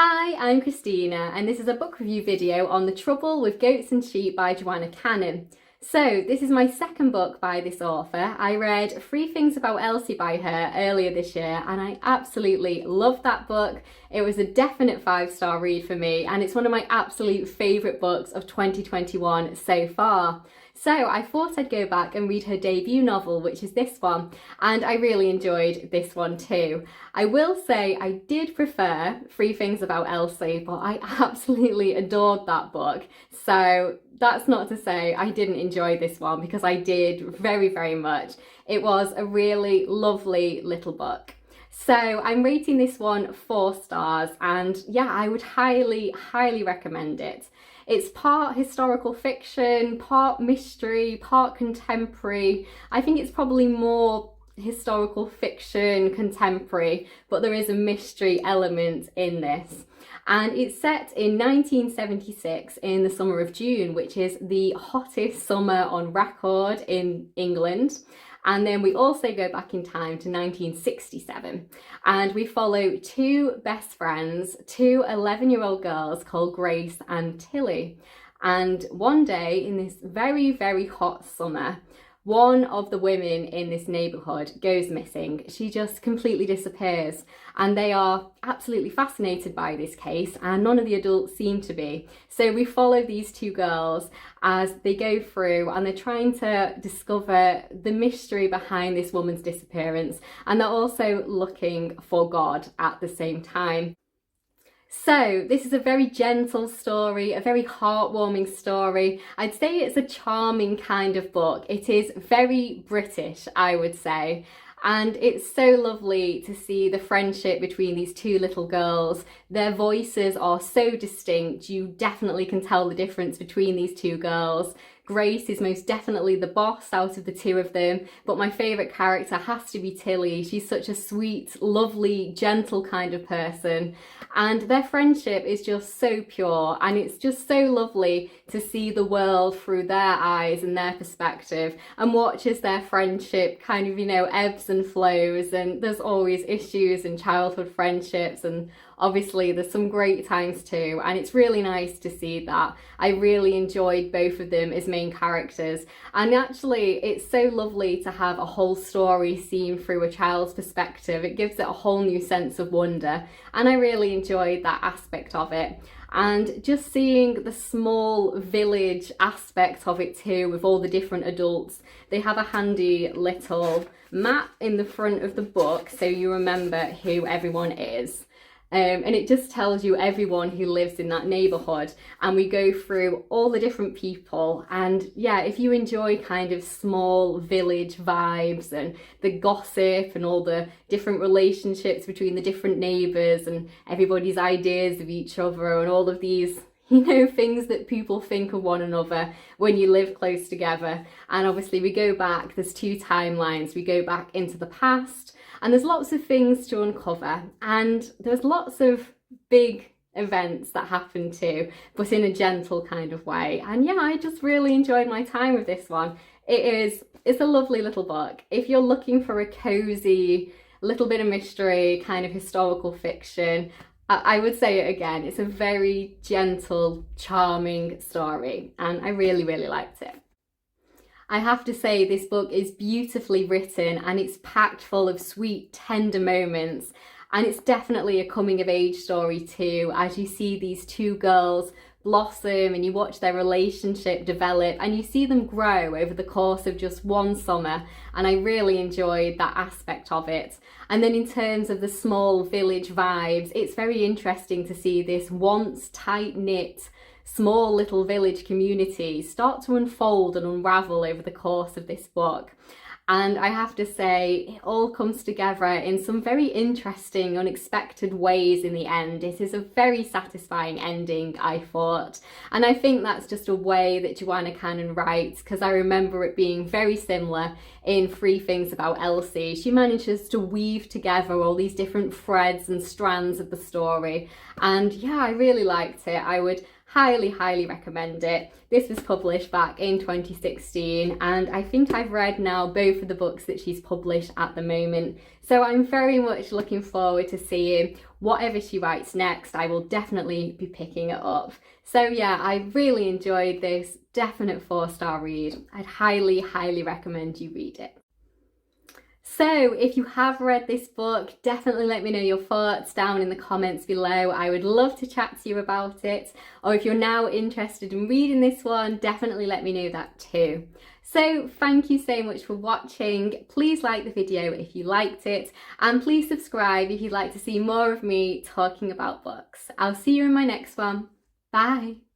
Hi, I'm Christina and this is a book review video on The Trouble with Goats and Sheep by Joanna Cannon. So this is my second book by this author. I read Three Things About Elsie by her earlier this year and I absolutely loved that book. It was a definite 5-star read for me and it's one of my absolute favourite books of 2021 so far. So I thought I'd go back and read her debut novel, which is this one, and I really enjoyed this one too. I will say I did prefer Three Things About Elsie, but I absolutely adored that book. So that's not to say I didn't enjoy this one, because I did very much. It was a really lovely little book. So I'm rating this one 4 stars and yeah, I would highly recommend it. It's part historical fiction, part mystery, part contemporary. I think it's probably more historical fiction, contemporary, but there is a mystery element in this. And it's set in 1976 in the summer of June, which is the hottest summer on record in England. And then we also go back in time to 1967 and we follow two best friends, two 11-year-old girls called Grace and Tilly. And one day in this very hot summer, one of the women in this neighbourhood goes missing. She just completely disappears and they are absolutely fascinated by this case and none of the adults seem to be. So we follow these two girls as they go through and they're trying to discover the mystery behind this woman's disappearance, and they're also looking for God at the same time. So this is a very gentle story, a very heartwarming story. I'd say it's a charming kind of book. It is very British, I would say. And it's so lovely to see the friendship between these two little girls. Their voices are so distinct. You definitely can tell the difference between these two girls. Grace is most definitely the boss out of the two of them, but my favourite character has to be Tilly. She's such a sweet, lovely, gentle kind of person. And their friendship is just so pure and it's just so lovely to see the world through their eyes and their perspective and watch as their friendship kind of, ebbs and flows, and there's always issues in childhood friendships and obviously there's some great times too, and it's really nice to see that. I really enjoyed both of them as main characters, and actually it's so lovely to have a whole story seen through a child's perspective. It gives it a whole new sense of wonder and I really enjoyed that aspect of it. And just seeing the small village aspect of it too, with all the different adults. They have a handy little map in the front of the book so you remember who everyone is. And it just tells you everyone who lives in that neighbourhood, and we go through all the different people. And yeah, if you enjoy kind of small village vibes and the gossip and all the different relationships between the different neighbours and everybody's ideas of each other and all of these things that people think of one another when you live close together. And obviously we go back, there's 2 timelines, we go back into the past and there's lots of things to uncover, and there's lots of big events that happen too, but in a gentle kind of way. And yeah, I just really enjoyed my time with this one. It's a lovely little book. If you're looking for a cozy little bit of mystery, kind of historical fiction, I would say it again. It's a very gentle, charming story and I really liked it. I have to say this book is beautifully written and it's packed full of sweet, tender moments, and it's definitely a coming of age story too, as you see these two girls blossom and you watch their relationship develop and you see them grow over the course of just one summer, and I really enjoyed that aspect of it. And then in terms of the small village vibes, it's very interesting to see this once tight-knit small little village community start to unfold and unravel over the course of this book. And I have to say, it all comes together in some very interesting, unexpected ways in the end. It is a very satisfying ending, I thought. And I think that's just a way that Joanna Cannon writes, because I remember it being very similar in Three Things About Elsie. She manages to weave together all these different threads and strands of the story. And yeah, I really liked it. I would highly recommend it. This was published back in 2016 and I think I've read now both of the books that she's published at the moment. So I'm very much looking forward to seeing whatever she writes next. I will definitely be picking it up. So yeah, I really enjoyed this. Definite 4-star read. I'd highly recommend you read it. So if you have read this book, definitely let me know your thoughts down in the comments below. I would love to chat to you about it. Or if you're now interested in reading this one, definitely let me know that too. So thank you so much for watching. Please like the video if you liked it, and please subscribe if you'd like to see more of me talking about books. I'll see you in my next one. Bye.